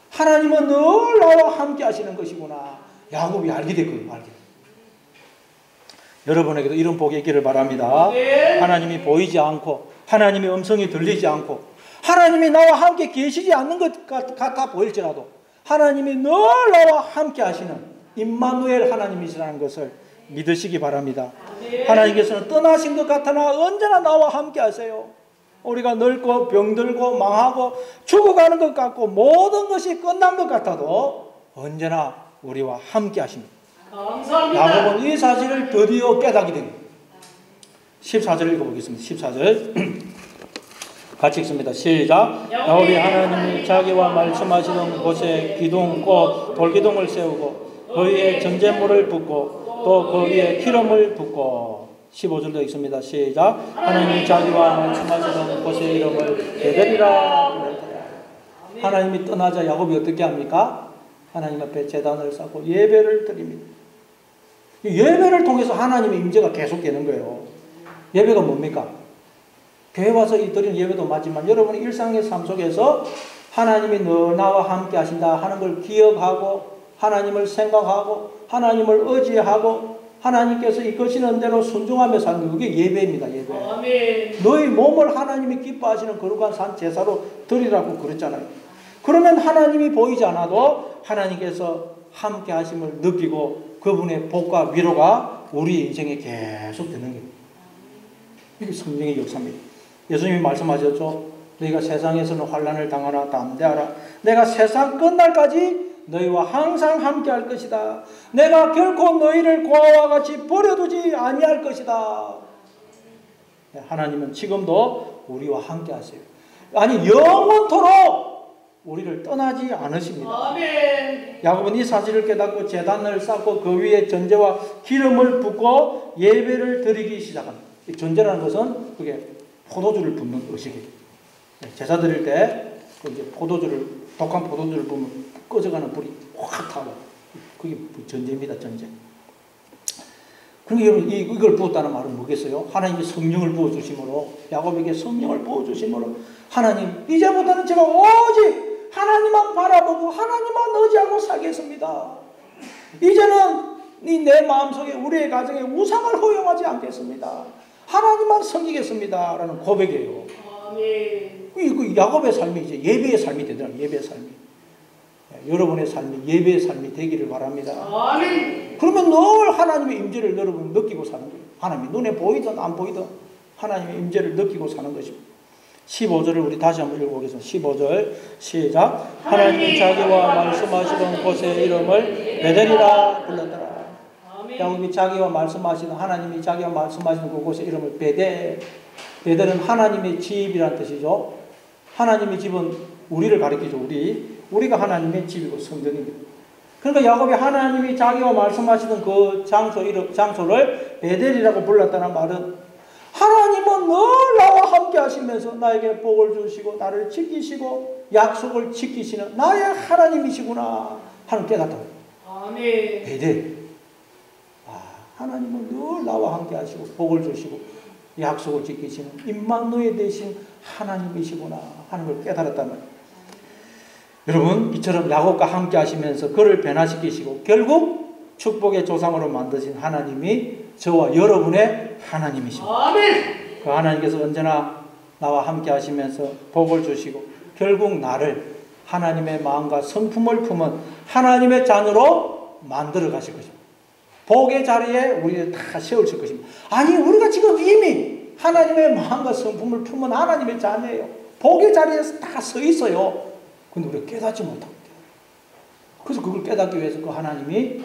하나님은 늘 나와 함께 하시는 것이구나. 야곱이 알게 됐거든요. 여러분에게도 이런 복이 있기를 바랍니다. 하나님이 보이지 않고 하나님의 음성이 들리지 않고 하나님이 나와 함께 계시지 않는 것 같아 보일지라도 하나님이 늘 나와 함께 하시는 임마누엘 하나님이시라는 것을 믿으시기 바랍니다. 하나님께서는 떠나신 것 같으나 언제나 나와 함께 하세요. 우리가 늙고 병들고 망하고 죽어가는 것 같고 모든 것이 끝난 것 같아도 언제나 우리와 함께 하십니다. 야곱은 이 사실을 드디어 깨닫게 됩니다. 14절 읽어보겠습니다. 14절 같이 읽습니다. 시작. 야곱이 하나님이 자기와 말씀하시던 곳에 기둥 곧 돌기둥을 세우고 그 위에 전제물을 붓고 또 그 위에 기름을 붓고 15절도 읽습니다. 시작. 하나님이 자기와 말씀하시던 곳의 이름을 베델이라. 하나님이 떠나자 야곱이 어떻게 합니까? 하나님 앞에 제단을 쌓고 예배를 드립니다. 예배를 통해서 하나님의 임재가 계속되는 거예요. 예배가 뭡니까? 교회 와서 이 드리는 예배도 맞지만 여러분의 일상의 삶 속에서 하나님이 늘 나와 함께 하신다 하는 걸 기억하고 하나님을 생각하고 하나님을 의지하고 하나님께서 이끄시는 대로 순종하며 사는 게 그게 예배입니다. 예배. 아멘. 너희 몸을 하나님이 기뻐하시는 거룩한 산 제사로 드리라고 그랬잖아요. 그러면 하나님이 보이지 않아도 하나님께서 함께 하심을 느끼고 그분의 복과 위로가 우리 인생에 계속 되는 거예요. 이게 성령의 역사입니다. 예수님이 말씀하셨죠. 너희가 세상에서는 환난을 당하나 담대하라. 내가 세상 끝날까지 너희와 항상 함께 할 것이다. 내가 결코 너희를 고아와 같이 버려두지 아니할 것이다. 하나님은 지금도 우리와 함께 하세요. 아니 영원토록 우리를 떠나지 않으십니다. 아멘. 야곱은 이 사실을 깨닫고 제단을 쌓고 그 위에 전제와 기름을 붓고 예배를 드리기 시작합니다. 이 전제라는 것은 그게 포도주를 붓는 의식이에요. 제사 드릴 때 이제 독한 포도주를 부으면 꺼져가는 불이 확 타고 그게 전제입니다. 전제. 그러니까 여러분 이걸 부었다는 말은 뭐겠어요? 하나님이 성령을 부어주심으로 야곱에게 성령을 부어주심으로 하나님 이제부터는 제가 오직 하나님만 바라보고 하나님만 의지하고 살겠습니다. 이제는 내 마음속에 우리의 가정에 우상을 허용하지 않겠습니다. 하나님만 섬기겠습니다. 라는 고백이에요. 아멘. 이 야곱의 삶이 이제 예배의 삶이 되더라고요. 예배의 삶이. 여러분의 삶이 예배의 삶이 되기를 바랍니다. 아멘. 그러면 늘 하나님의 임재를 여러분 느끼고 사는 거예요. 하나님이 눈에 보이든 안 보이든 하나님의 임재를 느끼고 사는 것입니다. 15절을 우리 다시 한번 읽어보겠습니다. 15절 시작. 하나님이 자기와 말씀하시던 곳의 이름을 베델이라 불렀더라. 야곱이 자기와 말씀하시는 하나님이 자기와 말씀하시는 그곳의 이름을 베델은 하나님의 집이라는 뜻이죠. 하나님의 집은 우리를 가리키죠. 우리가 하나님의 집이고 성전입니다. 그러니까 야곱이 하나님이 자기와 말씀하시던 그 장소를 베델이라고 불렀다는 말은 하나님은 늘 나와 함께 하시면서 나에게 복을 주시고 나를 지키시고 약속을 지키시는 나의 하나님이시구나 하는 깨닫다. 아멘. 베델. 하나님은 늘 나와 함께 하시고 복을 주시고 약속을 지키시는 임마누엘 되신 하나님이시구나 하는 걸 깨달았단 말이에요. 여러분 이처럼 야곱과 함께 하시면서 그를 변화시키시고 결국 축복의 조상으로 만드신 하나님이 저와 여러분의 하나님이십니다. 아멘. 그 하나님께서 언제나 나와 함께 하시면서 복을 주시고 결국 나를 하나님의 마음과 성품을 품은 하나님의 자녀로 만들어 가실 것입니다. 복의 자리에 우리를 다 세우실 것입니다. 아니 우리가 지금 이미 하나님의 마음과 성품을 품은 하나님의 자녀예요. 복의 자리에서 다 서 있어요. 근데 우리가 깨닫지 못합니다. 그래서 그걸 깨닫기 위해서 그 하나님이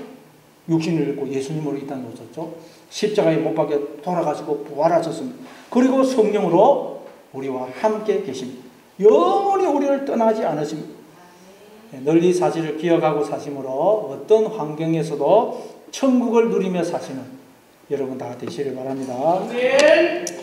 육신을 입고 예수님으로 이 땅에 오셨죠. 십자가에 못 박혀 돌아가시고 부활하셨습니다. 그리고 성령으로 우리와 함께 계십니다. 영원히 우리를 떠나지 않으십니다. 널리 사실을 기억하고 사심으로 어떤 환경에서도 천국을 누리며 사시는 여러분 다 되시길 바랍니다. 아멘.